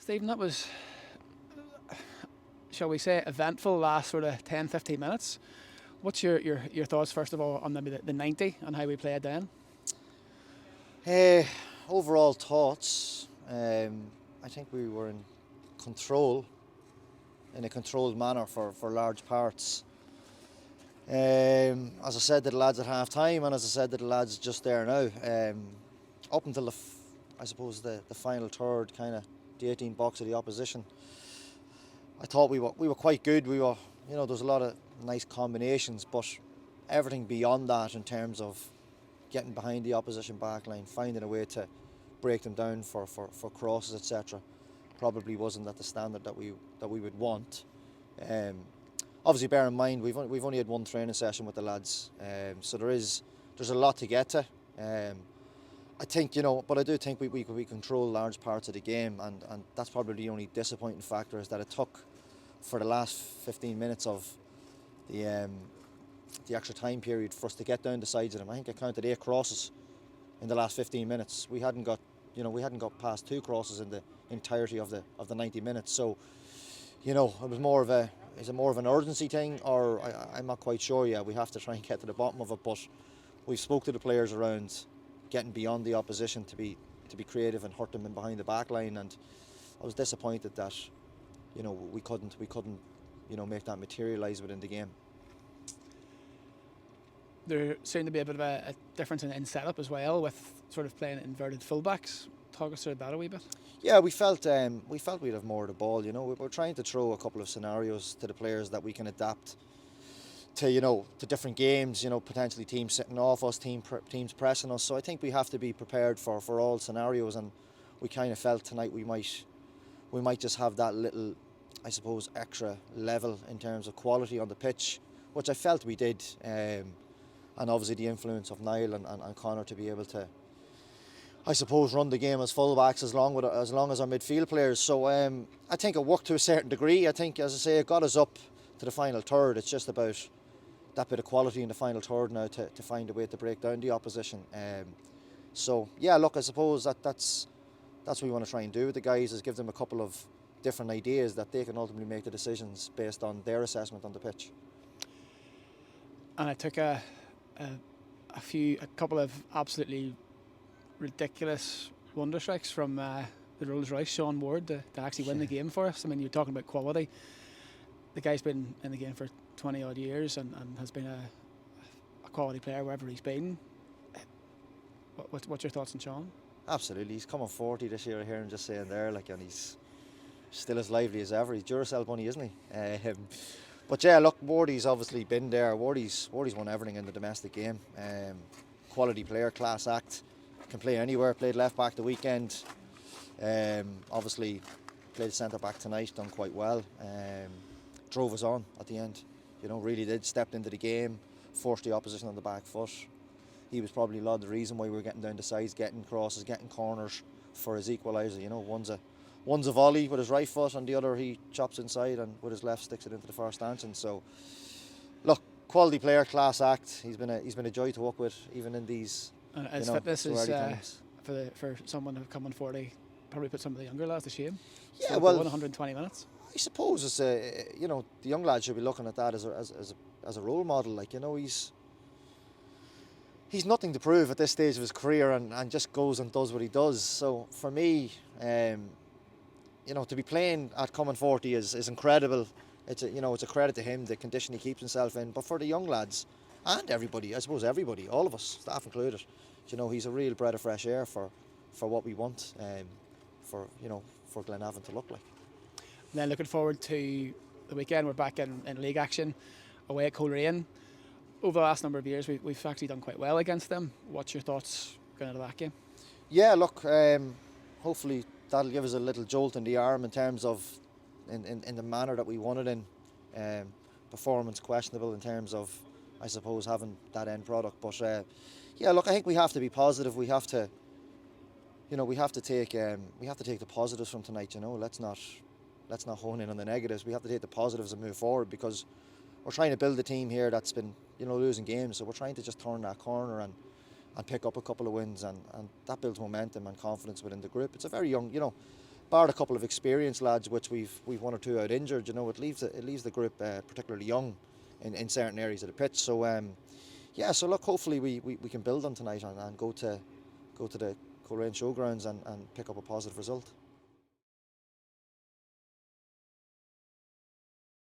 Stephen, that was, shall we say, eventful last sort of 10-15 minutes. What's your thoughts, first of all, on maybe the 90 and how we played then? Overall thoughts, I think we were in control, in a controlled manner for large parts. As I said to the lads at half time, and as I said to the lads just there now, up until the final third, kind of the 18 box of the opposition, I thought we were quite good. We were, there was a lot of nice combinations, but everything beyond that in terms of getting behind the opposition backline, finding a way to break them down for crosses, etc., probably wasn't at the standard that we would want. Obviously, bear in mind we've only had one training session with the lads, so there's a lot to get to. I think, but I do think we control large parts of the game, and that's probably the only disappointing factor, is that it took for the last 15 minutes of the extra time period for us to get down the sides of them. I think I counted 8 crosses in the last 15 minutes. We hadn't got past 2 crosses in the entirety of the 90 minutes. So, it was more of an urgency thing, or I'm not quite sure yet. We have to try and get to the bottom of it, but we've spoke to the players around getting beyond the opposition to be creative and hurt them in behind the back line, and I was disappointed that we couldn't make that materialise within the game. There seemed to be a bit of a difference in setup as well, with sort of playing inverted fullbacks. Talk us through that a wee bit. Yeah, we felt we'd have more of the ball. We were trying to throw a couple of scenarios to the players that we can adapt to, to different games. Potentially teams sitting off us, teams pressing us. So I think we have to be prepared for all scenarios, and we kind of felt tonight we might just have that little, I suppose, extra level in terms of quality on the pitch, which I felt we did. And obviously the influence of Niall and Conor to be able to, I suppose, run the game as fullbacks as long as our midfield players. So I think it worked to a certain degree. I think, as I say, it got us up to the final third. It's just about that bit of quality in the final third now to find a way to break down the opposition. So yeah, look, I suppose that's what we want to try and do with the guys, is give them a couple of different ideas that they can ultimately make the decisions based on their assessment on the pitch. And I took a couple of absolutely ridiculous wonder strikes from the Rolls Royce, Sean Ward, to actually win the game for us. I mean, you're talking about quality. The guy's been in the game for 20 odd years and has been a quality player wherever he's been. What's your thoughts on Sean? Absolutely, he's come on 40 this year, I hear him just saying there, and he's still as lively as ever. He's Duracell bunny, isn't he? But yeah, look, Wardy's obviously been there. Wardy's won everything in the domestic game. Quality player, class act, can play anywhere. Played left back the weekend. Obviously played centre back tonight, done quite well. Drove us on at the end. Really did. Stepped into the game, forced the opposition on the back foot. He was probably a lot of the reason why we were getting down the sides, getting crosses, getting corners for his equaliser. One's a volley with his right foot, and the other he chops inside and with his left sticks it into the far stanchion. So, look, quality player, class act. He's been a joy to work with, even in these. And his fitness is for someone who come on 40, probably put some of the younger lads to shame. Yeah, so 120 minutes. I suppose it's the young lads should be looking at that as a role model. He's nothing to prove at this stage of his career, and just goes and does what he does. So for me, to be playing at coming 40 is incredible. It's a credit to him, the condition he keeps himself in. But for the young lads and everybody, I suppose everybody, all of us, staff included, he's a real breath of fresh air for what we want for Glenavon to look like. And then looking forward to the weekend, we're back in league action away at Coleraine. Over the last number of years, we've actually done quite well against them. What's your thoughts going into that game? Yeah, look, hopefully that'll give us a little jolt in the arm in terms of in the manner that we won it in. Performance questionable in terms of, I suppose, having that end product. But yeah, look, I think we have to be positive. We have to take the positives from tonight. Let's not hone in on the negatives. We have to take the positives and move forward, because we're trying to build a team here that's been losing games. So we're trying to just turn that corner and pick up a couple of wins, and that builds momentum and confidence within the group. It's a very young bar a couple of experienced lads, which we've one or two out injured, it leaves the group particularly young in certain areas of the pitch. So yeah, so look, hopefully we can build on tonight and go to the Coleraine Showgrounds and pick up a positive result.